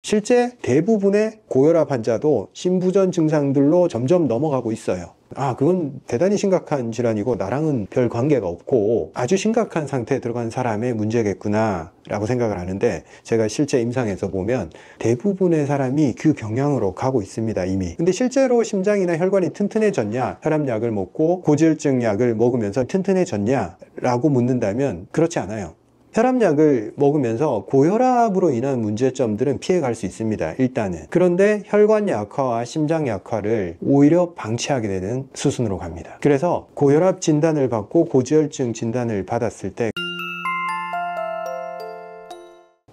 실제 대부분의 고혈압 환자도 심부전 증상들로 점점 넘어가고 있어요. 그건 대단히 심각한 질환이고 나랑은 별 관계가 없고 아주 심각한 상태에 들어간 사람의 문제겠구나 라고 생각을 하는데, 제가 실제 임상에서 보면 대부분의 사람이 그 경향으로 가고 있습니다 이미. 근데 실제로 심장이나 혈관이 튼튼해졌냐, 혈압약을 먹고 고지혈증 약을 먹으면서 튼튼해졌냐 라고 묻는다면 그렇지 않아요. 혈압약을 먹으면서 고혈압으로 인한 문제점들은 피해갈 수 있습니다 일단은. 그런데 혈관 약화와 심장 약화를 오히려 방치하게 되는 수순으로 갑니다. 그래서 고혈압 진단을 받고 고지혈증 진단을 받았을 때,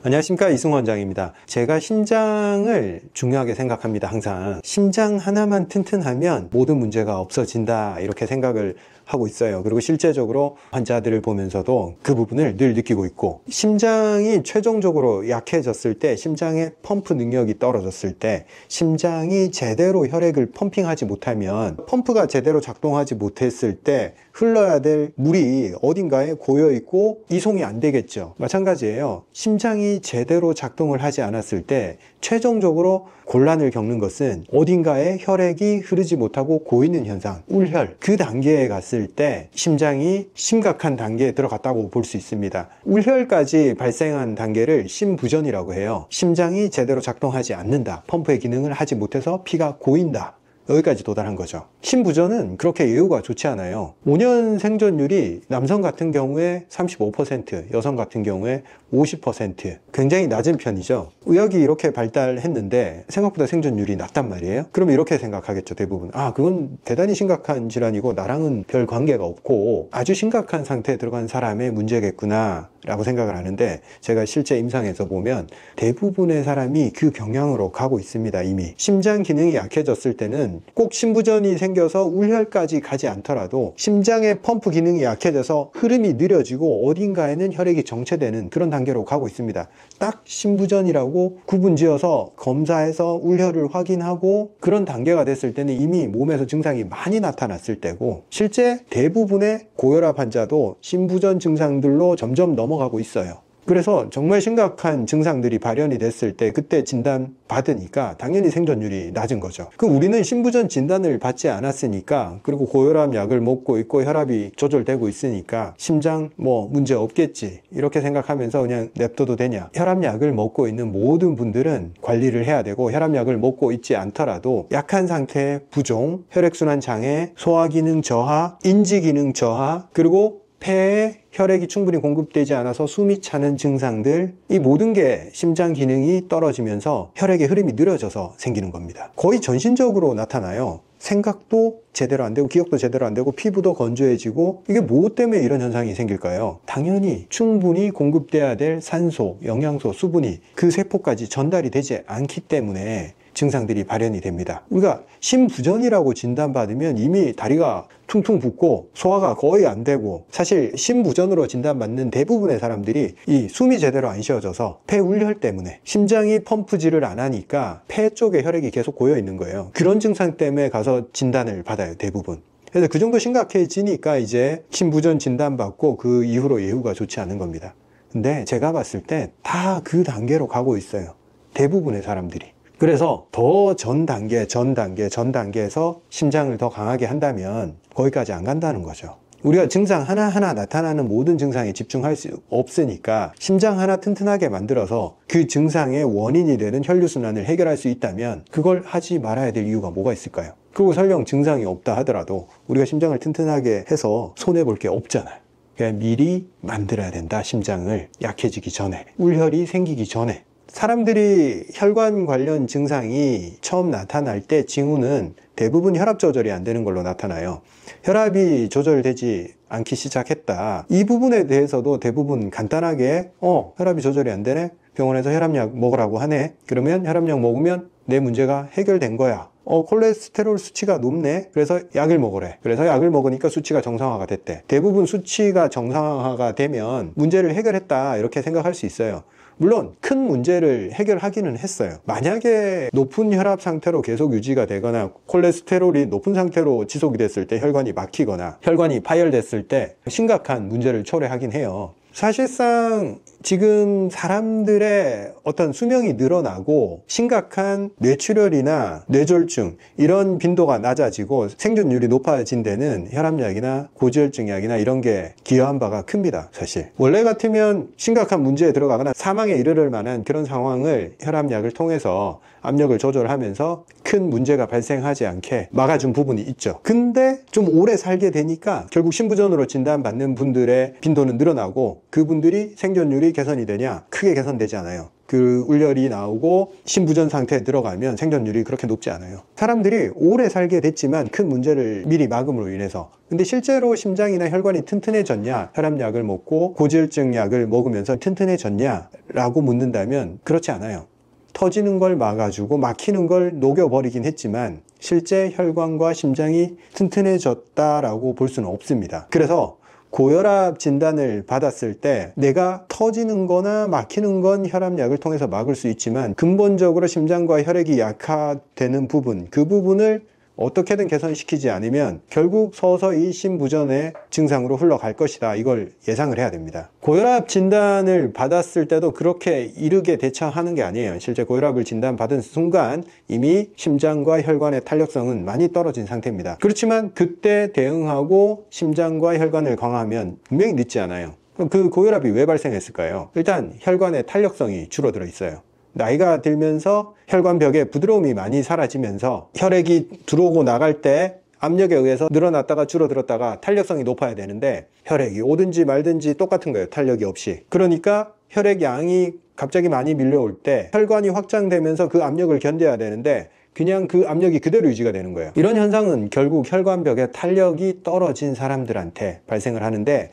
안녕하십니까, 이승호 원장입니다. 제가 심장을 중요하게 생각합니다. 항상 심장 하나만 튼튼하면 모든 문제가 없어진다 이렇게 생각을 하고 있어요. 그리고 실제적으로 환자들을 보면서도 그 부분을 늘 느끼고 있고, 심장이 최종적으로 약해졌을 때, 심장의 펌프 능력이 떨어졌을 때, 심장이 제대로 혈액을 펌핑하지 못하면, 펌프가 제대로 작동하지 못했을 때 흘러야 될 물이 어딘가에 고여 있고 이송이 안 되겠죠. 마찬가지예요. 심장이 제대로 작동을 하지 않았을 때 최종적으로 곤란을 겪는 것은 어딘가에 혈액이 흐르지 못하고 고이는 현상, 울혈, 그 단계에 갔을 때 심장이 심각한 단계에 들어갔다고 볼 수 있습니다. 울혈까지 발생한 단계를 심부전이라고 해요. 심장이 제대로 작동하지 않는다, 펌프의 기능을 하지 못해서 피가 고인다, 여기까지 도달한 거죠. 심부전은 그렇게 예후가 좋지 않아요. 5년 생존율이 남성 같은 경우에 35%, 여성 같은 경우에 50%, 굉장히 낮은 편이죠. 의학이 이렇게 발달했는데 생각보다 생존율이 낮단 말이에요. 그럼 이렇게 생각하겠죠, 대부분. 그건 대단히 심각한 질환이고 나랑은 별 관계가 없고 아주 심각한 상태에 들어간 사람의 문제겠구나 라고 생각을 하는데, 제가 실제 임상에서 보면 대부분의 사람이 그 경향으로 가고 있습니다 이미. 심장 기능이 약해졌을 때는 꼭 심부전이 생겨서 울혈까지 가지 않더라도 심장의 펌프 기능이 약해져서 흐름이 느려지고 어딘가에는 혈액이 정체되는 그런 단계로 가고 있습니다. 딱 심부전이라고 구분지어서 검사해서 울혈을 확인하고 그런 단계가 됐을 때는 이미 몸에서 증상이 많이 나타났을 때고, 실제 대부분의 고혈압 환자도 심부전 증상들로 점점 넘어가고 있어요. 그래서 정말 심각한 증상들이 발현이 됐을 때 그때 진단 받으니까 당연히 생존율이 낮은 거죠. 그럼 우리는 심부전 진단을 받지 않았으니까, 그리고 고혈압 약을 먹고 있고 혈압이 조절되고 있으니까 심장 문제 없겠지 이렇게 생각하면서 그냥 냅둬도 되냐? 혈압약을 먹고 있는 모든 분들은 관리를 해야 되고, 혈압약을 먹고 있지 않더라도 약한 상태의 부종, 혈액순환 장애, 소화기능 저하, 인지기능 저하, 그리고 폐에 혈액이 충분히 공급되지 않아서 숨이 차는 증상들, 이 모든 게 심장 기능이 떨어지면서 혈액의 흐름이 느려져서 생기는 겁니다. 거의 전신적으로 나타나요. 생각도 제대로 안 되고 기억도 제대로 안 되고 피부도 건조해지고, 이게 무엇 때문에 이런 현상이 생길까요? 당연히 충분히 공급돼야 될 산소, 영양소, 수분이 그 세포까지 전달이 되지 않기 때문에 증상들이 발현이 됩니다. 우리가 심부전이라고 진단받으면 이미 다리가 퉁퉁 붓고 소화가 거의 안 되고, 사실 심부전으로 진단받는 대부분의 사람들이 이 숨이 제대로 안 쉬어져서 폐울혈 때문에 심장이 펌프질을 안 하니까 폐 쪽에 혈액이 계속 고여 있는 거예요. 그런 증상 때문에 가서 진단을 받아요, 대부분. 그래서 그 정도 심각해지니까 이제 심부전 진단받고 그 이후로 예후가 좋지 않은 겁니다. 근데 제가 봤을 때 다 그 단계로 가고 있어요, 대부분의 사람들이. 그래서 더 전 단계에서 심장을 더 강하게 한다면 거기까지 안 간다는 거죠. 우리가 증상 하나하나 나타나는 모든 증상에 집중할 수 없으니까 심장 하나 튼튼하게 만들어서 그 증상의 원인이 되는 혈류순환을 해결할 수 있다면 그걸 하지 말아야 될 이유가 뭐가 있을까요? 그리고 설령 증상이 없다 하더라도 우리가 심장을 튼튼하게 해서 손해볼 게 없잖아요. 그냥 미리 만들어야 된다, 심장을. 약해지기 전에, 울혈이 생기기 전에. 사람들이 혈관 관련 증상이 처음 나타날 때 징후는 대부분 혈압 조절이 안 되는 걸로 나타나요. 혈압이 조절되지 않기 시작했다, 이 부분에 대해서도 대부분 간단하게 혈압이 조절이 안 되네, 병원에서 혈압약 먹으라고 하네, 그러면 혈압약 먹으면 내 문제가 해결된 거야. 콜레스테롤 수치가 높네, 그래서 약을 먹으래. 그래서 약을 먹으니까 수치가 정상화가 됐대. 대부분 수치가 정상화가 되면 문제를 해결했다 이렇게 생각할 수 있어요. 물론 큰 문제를 해결하기는 했어요. 만약에 높은 혈압 상태로 계속 유지가 되거나 콜레스테롤이 높은 상태로 지속이 됐을 때, 혈관이 막히거나 혈관이 파열됐을 때 심각한 문제를 초래하긴 해요. 사실상 지금 사람들의 어떤 수명이 늘어나고 심각한 뇌출혈이나 뇌졸중 이런 빈도가 낮아지고 생존율이 높아진 데는 혈압약이나 고지혈증 약이나 이런 게 기여한 바가 큽니다. 사실 원래 같으면 심각한 문제에 들어가거나 사망에 이르를 만한 그런 상황을 혈압약을 통해서 압력을 조절하면서 큰 문제가 발생하지 않게 막아준 부분이 있죠. 근데 좀 오래 살게 되니까 결국 신부전으로 진단받는 분들의 빈도는 늘어나고 그분들이 생존율이 개선이 되냐? 크게 개선되지 않아요. 그 울열이 나오고 신부전 상태에 들어가면 생존율이 그렇게 높지 않아요. 사람들이 오래 살게 됐지만 큰 문제를 미리 막음으로 인해서. 근데 실제로 심장이나 혈관이 튼튼해졌냐, 혈압약을 먹고 고지혈증 약을 먹으면서 튼튼해졌냐 라고 묻는다면 그렇지 않아요. 터지는 걸 막아주고 막히는 걸 녹여버리긴 했지만 실제 혈관과 심장이 튼튼해졌다라고 볼 수는 없습니다. 그래서 고혈압 진단을 받았을 때 내가 터지는 거나 막히는 건 혈압약을 통해서 막을 수 있지만 근본적으로 심장과 혈액이 약화되는 부분, 그 부분을 어떻게든 개선시키지 않으면 결국 서서히 심부전의 증상으로 흘러갈 것이다. 이걸 예상을 해야 됩니다. 고혈압 진단을 받았을 때도 그렇게 이르게 대처하는 게 아니에요. 실제 고혈압을 진단받은 순간 이미 심장과 혈관의 탄력성은 많이 떨어진 상태입니다. 그렇지만 그때 대응하고 심장과 혈관을 강화하면 분명히 늦지 않아요. 그럼 그 고혈압이 왜 발생했을까요? 일단 혈관의 탄력성이 줄어들어 있어요. 나이가 들면서 혈관벽에 부드러움이 많이 사라지면서 혈액이 들어오고 나갈 때 압력에 의해서 늘어났다가 줄어들었다가 탄력성이 높아야 되는데 혈액이 오든지 말든지 똑같은 거예요. 탄력이 없이. 그러니까 혈액 양이 갑자기 많이 밀려올 때 혈관이 확장되면서 그 압력을 견뎌야 되는데 그냥 그 압력이 그대로 유지가 되는 거예요. 이런 현상은 결국 혈관벽의 탄력이 떨어진 사람들한테 발생을 하는데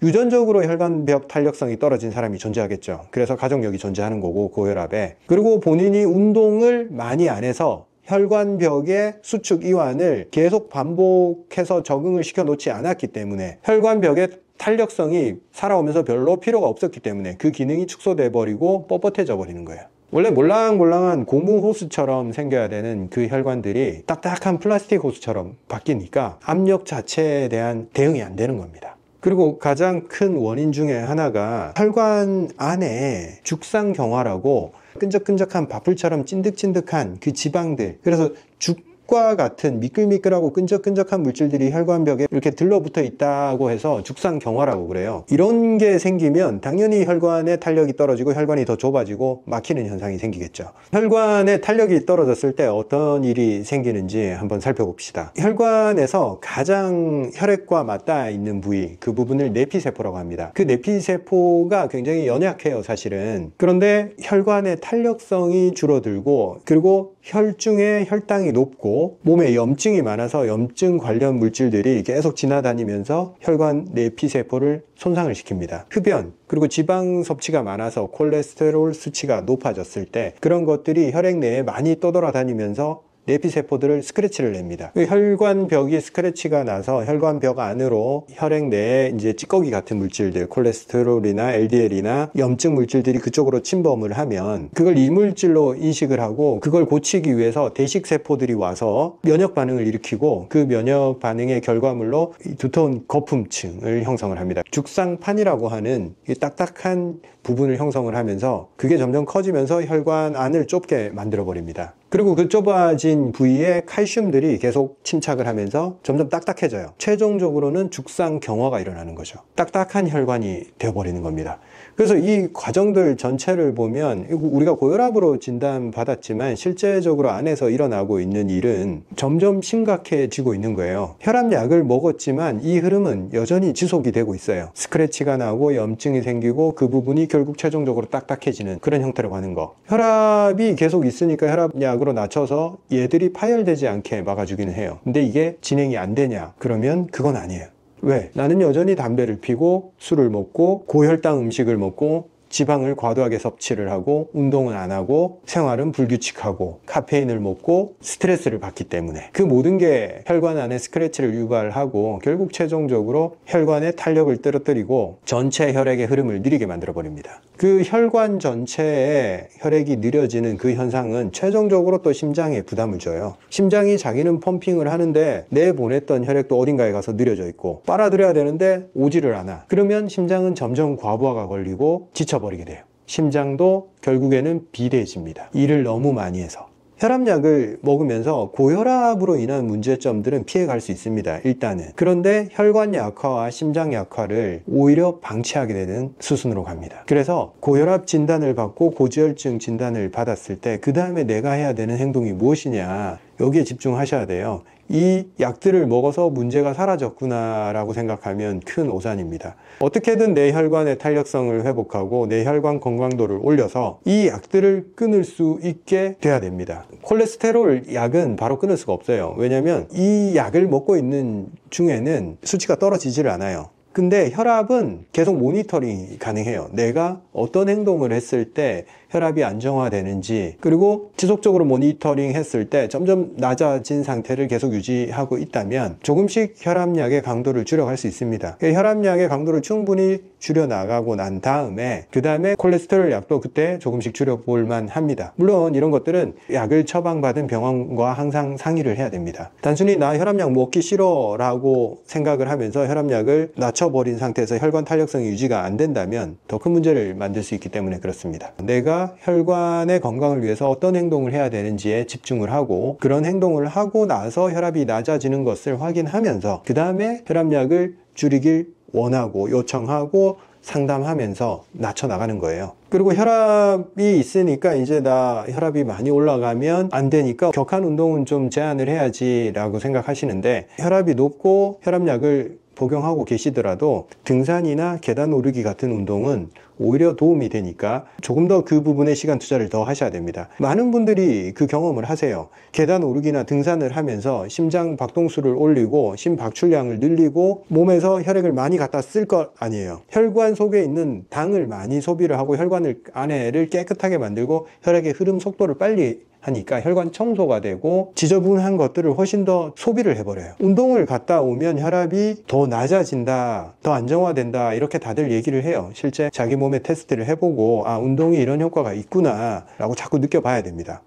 유전적으로 혈관벽 탄력성이 떨어진 사람이 존재하겠죠. 그래서 가족력이 존재하는 거고 고혈압에. 그리고 본인이 운동을 많이 안 해서 혈관벽의 수축 이완을 계속 반복해서 적응을 시켜 놓지 않았기 때문에 혈관벽의 탄력성이 살아오면서 별로 필요가 없었기 때문에 그 기능이 축소돼 버리고 뻣뻣해져 버리는 거예요. 원래 몰랑몰랑한 고무 호스처럼 생겨야 되는 그 혈관들이 딱딱한 플라스틱 호스처럼 바뀌니까 압력 자체에 대한 대응이 안 되는 겁니다. 그리고 가장 큰 원인 중에 하나가 혈관 안에 죽상경화라고 끈적끈적한 밥풀처럼 찐득찐득한 그 지방들, 그래서 죽과 같은 미끌미끌하고 끈적끈적한 물질들이 혈관벽에 이렇게 들러붙어 있다고 해서 죽상경화라고 그래요. 이런 게 생기면 당연히 혈관의 탄력이 떨어지고 혈관이 더 좁아지고 막히는 현상이 생기겠죠. 혈관의 탄력이 떨어졌을 때 어떤 일이 생기는지 한번 살펴봅시다. 혈관에서 가장 혈액과 맞닿아 있는 부위, 그 부분을 내피세포라고 합니다. 그 내피세포가 굉장히 연약해요, 사실은. 그런데 혈관의 탄력성이 줄어들고 그리고 혈중의 혈당이 높고 몸에 염증이 많아서 염증 관련 물질들이 계속 지나다니면서 혈관 내피세포를 손상을 시킵니다. 흡연 그리고 지방 섭취가 많아서 콜레스테롤 수치가 높아졌을 때 그런 것들이 혈액 내에 많이 떠돌아다니면서 내피세포들을 스크래치를 냅니다. 혈관벽이 스크래치가 나서 혈관벽 안으로 혈액 내에 이제 찌꺼기 같은 물질들, 콜레스테롤이나 LDL이나 염증 물질들이 그쪽으로 침범을 하면 그걸 이물질로 인식을 하고 그걸 고치기 위해서 대식세포들이 와서 면역 반응을 일으키고 그 면역 반응의 결과물로 두터운 거품층을 형성을 합니다. 죽상판이라고 하는 이 딱딱한 부분을 형성을 하면서 그게 점점 커지면서 혈관 안을 좁게 만들어 버립니다. 그리고 그 좁아진 부위에 칼슘들이 계속 침착을 하면서 점점 딱딱해져요. 최종적으로는 죽상경화가 일어나는 거죠. 딱딱한 혈관이 되어버리는 겁니다. 그래서 이 과정들 전체를 보면 우리가 고혈압으로 진단받았지만 실제적으로 안에서 일어나고 있는 일은 점점 심각해지고 있는 거예요. 혈압약을 먹었지만 이 흐름은 여전히 지속이 되고 있어요. 스크래치가 나고 염증이 생기고 그 부분이 결국 최종적으로 딱딱해지는 그런 형태로 가는 거. 혈압이 계속 있으니까 혈압약으로 낮춰서 얘들이 파열되지 않게 막아주기는 해요. 근데 이게 진행이 안 되냐? 그러면 그건 아니에요. 왜? 나는 여전히 담배를 피고 술을 먹고 고혈당 음식을 먹고 지방을 과도하게 섭취를 하고 운동은 안 하고 생활은 불규칙하고 카페인을 먹고 스트레스를 받기 때문에 그 모든 게 혈관 안에 스크래치를 유발하고 결국 최종적으로 혈관의 탄력을 떨어뜨리고 전체 혈액의 흐름을 느리게 만들어 버립니다. 그 혈관 전체에 혈액이 느려지는 그 현상은 최종적으로 또 심장에 부담을 줘요. 심장이 자기는 펌핑을 하는데 내보냈던 혈액도 어딘가에 가서 느려져 있고 빨아들여야 되는데 오지를 않아. 그러면 심장은 점점 과부하가 걸리고 지쳐버립니다. 나가버리게 돼요. 심장도 결국에는 비대해집니다. 일을 너무 많이 해서. 혈압약을 먹으면서 고혈압으로 인한 문제점들은 피해갈 수 있습니다. 일단은. 그런데 혈관 약화와 심장 약화를 오히려 방치하게 되는 수순으로 갑니다. 그래서 고혈압 진단을 받고 고지혈증 진단을 받았을 때 그 다음에 내가 해야 되는 행동이 무엇이냐, 여기에 집중하셔야 돼요. 이 약들을 먹어서 문제가 사라졌구나 라고 생각하면 큰 오산입니다. 어떻게든 내 혈관의 탄력성을 회복하고 내 혈관 건강도를 올려서 이 약들을 끊을 수 있게 돼야 됩니다. 콜레스테롤 약은 바로 끊을 수가 없어요. 왜냐하면 이 약을 먹고 있는 중에는 수치가 떨어지질 않아요. 근데 혈압은 계속 모니터링이 가능해요. 내가 어떤 행동을 했을 때 혈압이 안정화되는지, 그리고 지속적으로 모니터링 했을 때 점점 낮아진 상태를 계속 유지하고 있다면 조금씩 혈압약의 강도를 줄여갈 수 있습니다. 혈압약의 강도를 충분히 줄여나가고 난 다음에 그 다음에 콜레스테롤 약도 그때 조금씩 줄여볼 만합니다. 물론 이런 것들은 약을 처방받은 병원과 항상 상의를 해야 됩니다. 단순히 나 혈압약 먹기 싫어 라고 생각을 하면서 혈압약을 낮춰버린 상태에서 혈관 탄력성이 유지가 안 된다면 더 큰 문제를 만들 수 있기 때문에 그렇습니다. 내가 혈관의 건강을 위해서 어떤 행동을 해야 되는지에 집중을 하고, 그런 행동을 하고 나서 혈압이 낮아지는 것을 확인하면서 그 다음에 혈압약을 줄이길 원하고 요청하고 상담하면서 낮춰 나가는 거예요. 그리고 혈압이 있으니까 이제 나 혈압이 많이 올라가면 안 되니까 격한 운동은 좀 제한을 해야지 라고 생각하시는데, 혈압이 높고 혈압약을 복용하고 계시더라도 등산이나 계단 오르기 같은 운동은 오히려 도움이 되니까 조금 더 그 부분에 시간 투자를 더 하셔야 됩니다. 많은 분들이 그 경험을 하세요. 계단 오르기나 등산을 하면서 심장 박동수를 올리고 심박출량을 늘리고 몸에서 혈액을 많이 갖다 쓸 것 아니에요. 혈관 속에 있는 당을 많이 소비를 하고 혈관을 안에를 깨끗하게 만들고 혈액의 흐름 속도를 빨리 하니까 혈관 청소가 되고 지저분한 것들을 훨씬 더 소비를 해버려요. 운동을 갔다 오면 혈압이 더 낮아진다, 더 안정화된다, 이렇게 다들 얘기를 해요. 실제 자기 몸에 테스트를 해보고 아, 운동이 이런 효과가 있구나 라고 자꾸 느껴봐야 됩니다.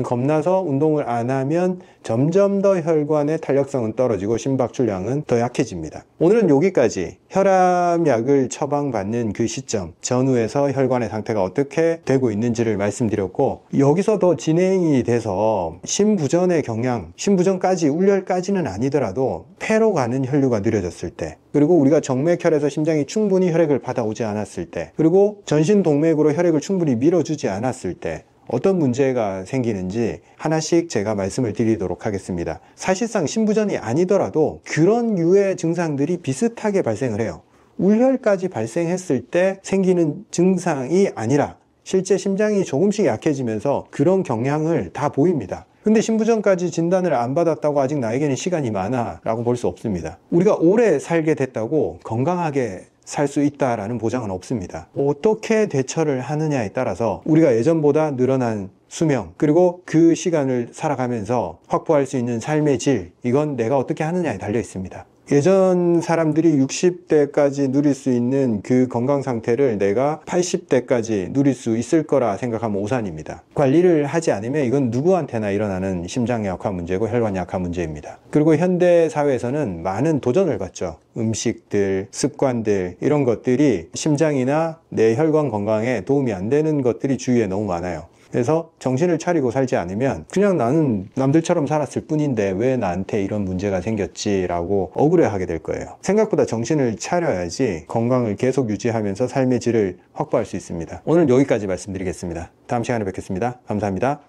겁나서 운동을 안 하면 점점 더 혈관의 탄력성은 떨어지고 심박출량은 더 약해집니다. 오늘은 여기까지 혈압약을 처방받는 그 시점 전후에서 혈관의 상태가 어떻게 되고 있는지를 말씀드렸고, 여기서 더 진행이 돼서 심부전의 경향, 심부전까지 울열까지는 아니더라도 폐로 가는 혈류가 느려졌을 때, 그리고 우리가 정맥혈에서 심장이 충분히 혈액을 받아오지 않았을 때, 그리고 전신동맥으로 혈액을 충분히 밀어주지 않았을 때 어떤 문제가 생기는지 하나씩 제가 말씀을 드리도록 하겠습니다. 사실상 심부전이 아니더라도 그런 류의 증상들이 비슷하게 발생을 해요. 울혈까지 발생했을 때 생기는 증상이 아니라 실제 심장이 조금씩 약해지면서 그런 경향을 다 보입니다. 근데 심부전까지 진단을 안 받았다고 아직 나에게는 시간이 많아 라고 볼 수 없습니다. 우리가 오래 살게 됐다고 건강하게 살 수 있다라는 보장은 없습니다. 어떻게 대처를 하느냐에 따라서 우리가 예전보다 늘어난 수명, 그리고 그 시간을 살아가면서 확보할 수 있는 삶의 질, 이건 내가 어떻게 하느냐에 달려 있습니다. 예전 사람들이 60대까지 누릴 수 있는 그 건강 상태를 내가 80대까지 누릴 수 있을 거라 생각하면 오산입니다. 관리를 하지 않으면 이건 누구한테나 일어나는 심장 약화 문제고 혈관 약화 문제입니다. 그리고 현대 사회에서는 많은 도전을 받죠. 음식들, 습관들, 이런 것들이 심장이나 내 혈관 건강에 도움이 안 되는 것들이 주위에 너무 많아요. 그래서 정신을 차리고 살지 않으면 그냥 나는 남들처럼 살았을 뿐인데 왜 나한테 이런 문제가 생겼지 라고 억울해하게 될 거예요. 생각보다 정신을 차려야지 건강을 계속 유지하면서 삶의 질을 확보할 수 있습니다. 오늘 여기까지 말씀드리겠습니다. 다음 시간에 뵙겠습니다. 감사합니다.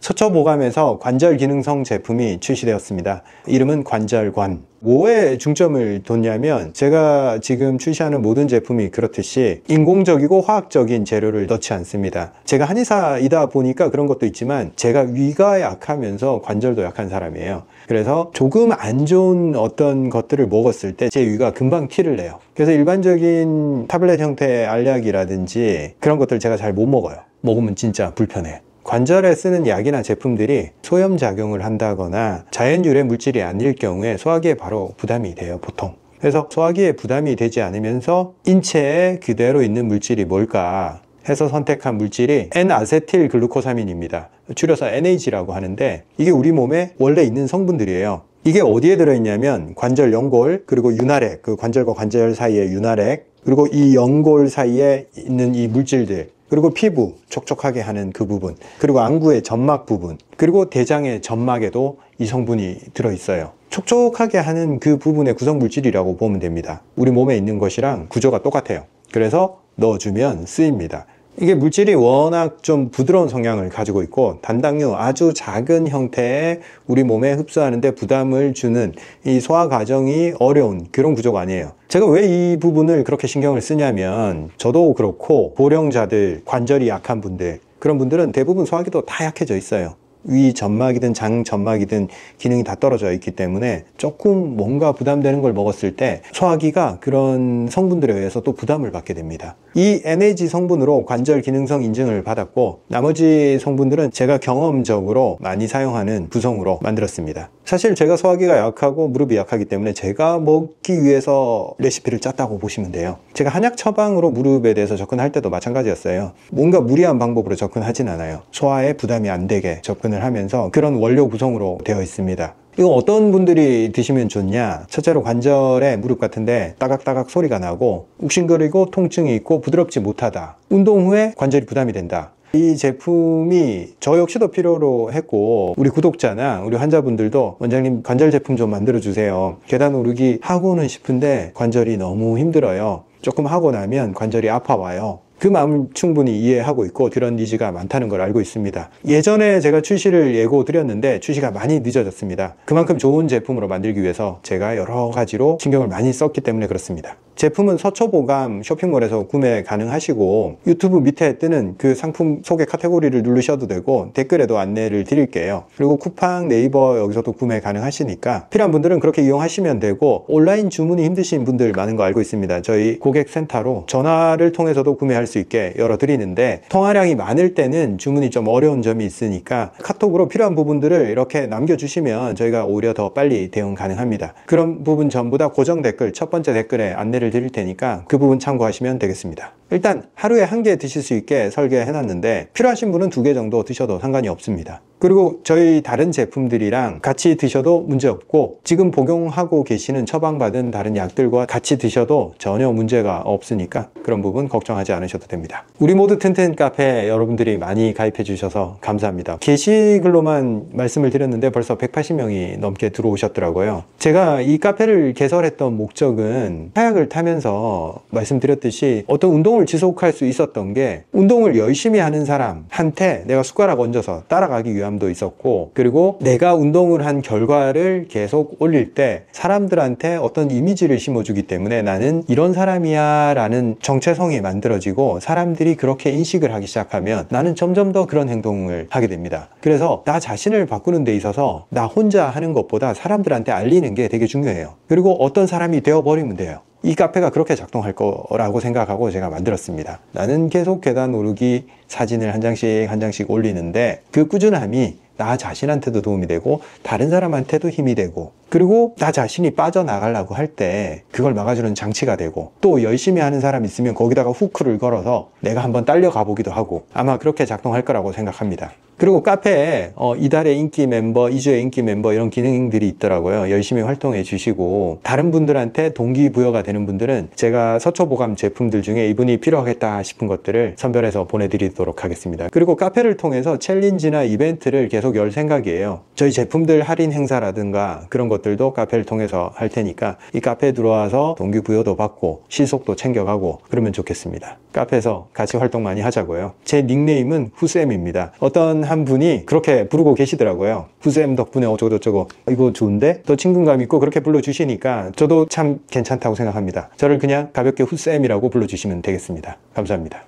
서초보감에서 관절 기능성 제품이 출시되었습니다. 이름은 관절관. 뭐에 중점을 뒀냐면, 제가 지금 출시하는 모든 제품이 그렇듯이 인공적이고 화학적인 재료를 넣지 않습니다. 제가 한의사이다 보니까 그런 것도 있지만 제가 위가 약하면서 관절도 약한 사람이에요. 그래서 조금 안 좋은 어떤 것들을 먹었을 때 제 위가 금방 티를 내요. 그래서 일반적인 타블렛 형태의 알약이라든지 그런 것들 제가 잘 못 먹어요. 먹으면 진짜 불편해요. 관절에 쓰는 약이나 제품들이 소염작용을 한다거나 자연유래 물질이 아닐 경우에 소화기에 바로 부담이 돼요, 보통. 그래서 소화기에 부담이 되지 않으면서 인체에 그대로 있는 물질이 뭘까 해서 선택한 물질이 N-아세틸 글루코사민입니다. 줄여서 NAG라고 하는데, 이게 우리 몸에 원래 있는 성분들이에요. 이게 어디에 들어있냐면 관절 연골, 그리고 윤활액, 그 관절과 관절 사이의 윤활액, 그리고 이 연골 사이에 있는 이 물질들, 그리고 피부 촉촉하게 하는 그 부분, 그리고 안구의 점막 부분, 그리고 대장의 점막에도 이 성분이 들어있어요. 촉촉하게 하는 그 부분의 구성 물질이라고 보면 됩니다. 우리 몸에 있는 것이랑 구조가 똑같아요. 그래서 넣어주면 쓰입니다. 이게 물질이 워낙 좀 부드러운 성향을 가지고 있고 단당류 아주 작은 형태의 우리 몸에 흡수하는데 부담을 주는 이 소화 과정이 어려운 그런 구조가 아니에요. 제가 왜 이 부분을 그렇게 신경을 쓰냐면 저도 그렇고 고령자들, 관절이 약한 분들, 그런 분들은 대부분 소화기도 다 약해져 있어요. 위 점막이든 장 점막이든 기능이 다 떨어져 있기 때문에 조금 뭔가 부담되는 걸 먹었을 때 소화기가 그런 성분들에 의해서 또 부담을 받게 됩니다. 이 NAG 성분으로 관절 기능성 인증을 받았고 나머지 성분들은 제가 경험적으로 많이 사용하는 구성으로 만들었습니다. 사실 제가 소화기가 약하고 무릎이 약하기 때문에 제가 먹기 위해서 레시피를 짰다고 보시면 돼요. 제가 한약 처방으로 무릎에 대해서 접근할 때도 마찬가지였어요. 뭔가 무리한 방법으로 접근하진 않아요. 소화에 부담이 안 되게 접근을 하면서 그런 원료 구성으로 되어 있습니다. 이거 어떤 분들이 드시면 좋냐? 첫째로 관절에 무릎 같은데 따각따각 소리가 나고 욱신거리고 통증이 있고 부드럽지 못하다. 운동 후에 관절이 부담이 된다. 이 제품이 저 역시도 필요로 했고 우리 구독자나 우리 환자분들도 원장님 관절 제품 좀 만들어 주세요. 계단 오르기 하고는 싶은데 관절이 너무 힘들어요. 조금 하고 나면 관절이 아파와요. 그 마음을 충분히 이해하고 있고 그런 니즈가 많다는 걸 알고 있습니다. 예전에 제가 출시를 예고 드렸는데 출시가 많이 늦어졌습니다. 그만큼 좋은 제품으로 만들기 위해서 제가 여러 가지로 신경을 많이 썼기 때문에 그렇습니다. 제품은 서초보감 쇼핑몰에서 구매 가능하시고 유튜브 밑에 뜨는 그 상품 소개 카테고리를 누르셔도 되고 댓글에도 안내를 드릴게요. 그리고 쿠팡, 네이버 여기서도 구매 가능하시니까 필요한 분들은 그렇게 이용하시면 되고 온라인 주문이 힘드신 분들 많은 거 알고 있습니다. 저희 고객센터로 전화를 통해서도 구매할 수 있게 열어드리는데 통화량이 많을 때는 주문이 좀 어려운 점이 있으니까 카톡으로 필요한 부분들을 이렇게 남겨주시면 저희가 오히려 더 빨리 대응 가능합니다. 그런 부분 전부 다 고정 댓글 첫 번째 댓글에 안내를 드릴 테니까 그 부분 참고하시면 되겠습니다. 일단 하루에 1개 드실 수 있게 설계해 놨는데 필요하신 분은 2개 정도 드셔도 상관이 없습니다. 그리고 저희 다른 제품들이랑 같이 드셔도 문제없고 지금 복용하고 계시는 처방받은 다른 약들과 같이 드셔도 전혀 문제가 없으니까 그런 부분 걱정하지 않으셔도 됩니다. 우리 모두 튼튼 카페 여러분들이 많이 가입해 주셔서 감사합니다. 게시글로만 말씀을 드렸는데 벌써 180명이 넘게 들어오셨더라고요. 제가 이 카페를 개설했던 목적은 하약을 타면서 말씀드렸듯이 어떤 운동을 지속할 수 있었던 게 운동을 열심히 하는 사람한테 내가 숟가락 얹어서 따라가기 위함도 있었고 그리고 내가 운동을 한 결과를 계속 올릴 때 사람들한테 어떤 이미지를 심어주기 때문에 나는 이런 사람이야 라는 정체성이 만들어지고 사람들이 그렇게 인식을 하기 시작하면 나는 점점 더 그런 행동을 하게 됩니다. 그래서 나 자신을 바꾸는 데 있어서 나 혼자 하는 것보다 사람들한테 알리는 게 되게 중요해요. 그리고 어떤 사람이 되어버리면 돼요. 이 카페가 그렇게 작동할 거라고 생각하고 제가 만들었습니다. 나는 계속 계단 오르기 사진을 한 장씩 올리는데 그 꾸준함이 나 자신한테도 도움이 되고 다른 사람한테도 힘이 되고 그리고 나 자신이 빠져나가려고 할 때 그걸 막아주는 장치가 되고 또 열심히 하는 사람 있으면 거기다가 후크를 걸어서 내가 한번 딸려가 보기도 하고 아마 그렇게 작동할 거라고 생각합니다. 그리고 카페에 이달의 인기 멤버, 2주의 인기 멤버 이런 기능들이 있더라고요. 열심히 활동해 주시고 다른 분들한테 동기부여가 되는 분들은 제가 서초보감 제품들 중에 이분이 필요하겠다 싶은 것들을 선별해서 보내드리도록 하겠습니다. 그리고 카페를 통해서 챌린지나 이벤트를 계속 열 생각이에요. 저희 제품들 할인 행사라든가 그런 것들도 카페를 통해서 할 테니까 이 카페에 들어와서 동기부여도 받고 실속도 챙겨가고 그러면 좋겠습니다. 카페에서 같이 활동 많이 하자고요. 제 닉네임은 후쌤입니다. 어떤 한 분이 그렇게 부르고 계시더라고요. 후쌤 덕분에 어쩌고저쩌고 이거 좋은데? 더 친근감 있고 그렇게 불러주시니까 저도 참 괜찮다고 생각합니다. 저를 그냥 가볍게 후쌤이라고 불러주시면 되겠습니다. 감사합니다.